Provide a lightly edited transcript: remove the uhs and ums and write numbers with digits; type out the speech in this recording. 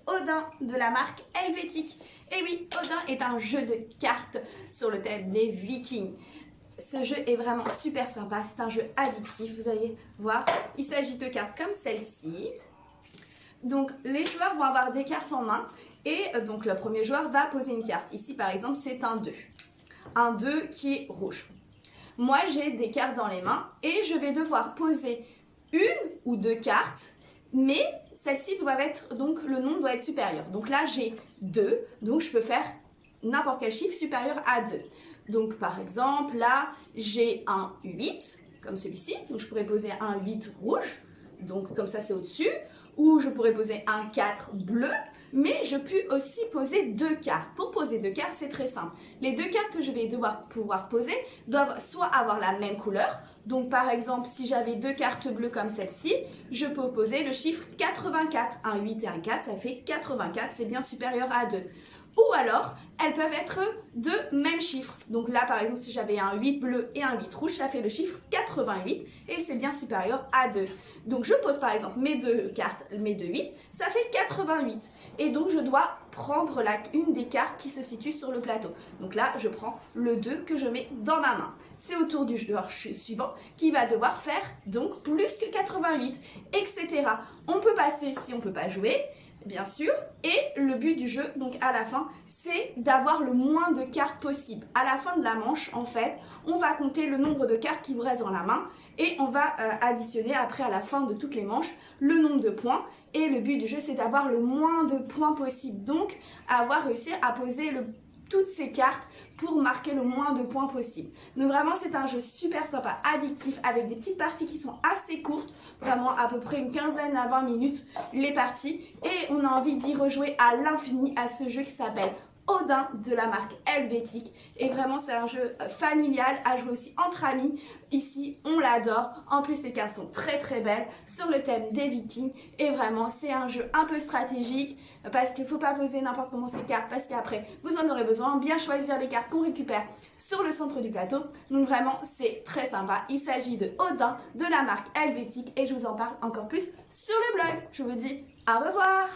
Odin de la marque Helvétique. Et oui, Odin est un jeu de cartes sur le thème des Vikings. Ce jeu est vraiment super sympa, c'est un jeu addictif, vous allez voir. Il s'agit de cartes comme celle-ci. Donc les joueurs vont avoir des cartes en main et donc le premier joueur va poser une carte. Ici par exemple c'est un 2. Un 2 qui est rouge. Moi j'ai des cartes dans les mains et je vais devoir poser une ou deux cartes, mais celle-ci doit être, donc le nombre doit être supérieur. Donc là j'ai 2, donc je peux faire n'importe quel chiffre supérieur à 2. Donc par exemple là j'ai un 8 comme celui-ci, donc je pourrais poser un 8 rouge, donc comme ça c'est au-dessus, ou je pourrais poser un 4 bleu, mais je peux aussi poser deux cartes. Pour poser deux cartes, c'est très simple. Les deux cartes que je vais pouvoir poser doivent soit avoir la même couleur, donc par exemple si j'avais deux cartes bleues comme celle-ci, je peux poser le chiffre 84. Un 8 et un 4, ça fait 84, c'est bien supérieur à 2. Ou alors, elles peuvent être de même chiffre. Donc là, par exemple, si j'avais un 8 bleu et un 8 rouge, ça fait le chiffre 88 et c'est bien supérieur à 2. Donc je pose par exemple mes deux cartes, mes deux 8, ça fait 88. Et donc je dois prendre une des cartes qui se situe sur le plateau. Donc là, je prends le 2 que je mets dans ma main. C'est au tour du joueur suivant qui va devoir faire donc plus que 88, etc. On peut passer si on ne peut pas jouer, bien sûr, et le but du jeu, donc à la fin, c'est d'avoir le moins de cartes possible. À la fin de la manche, en fait, on va compter le nombre de cartes qui vous restent dans la main et on va additionner après à la fin de toutes les manches le nombre de points. Et le but du jeu, c'est d'avoir le moins de points possible. Donc, avoir réussi à poser toutes ces cartes pour marquer le moins de points possible. Donc vraiment c'est un jeu super sympa, addictif, avec des petites parties qui sont assez courtes, vraiment à peu près une quinzaine à 20 minutes les parties, et on a envie d'y rejouer à l'infini à ce jeu qui s'appelle Odin de la marque Helvétique. Et vraiment c'est un jeu familial à jouer aussi entre amis. Ici on l'adore, en plus les cartes sont très très belles sur le thème des Vikings, et vraiment c'est un jeu un peu stratégique parce qu'il ne faut pas poser n'importe comment ces cartes parce qu'après vous en aurez besoin, bien choisir les cartes qu'on récupère sur le centre du plateau. Donc vraiment c'est très sympa, il s'agit de Odin de la marque Helvétique et je vous en parle encore plus sur le blog. Je vous dis au revoir.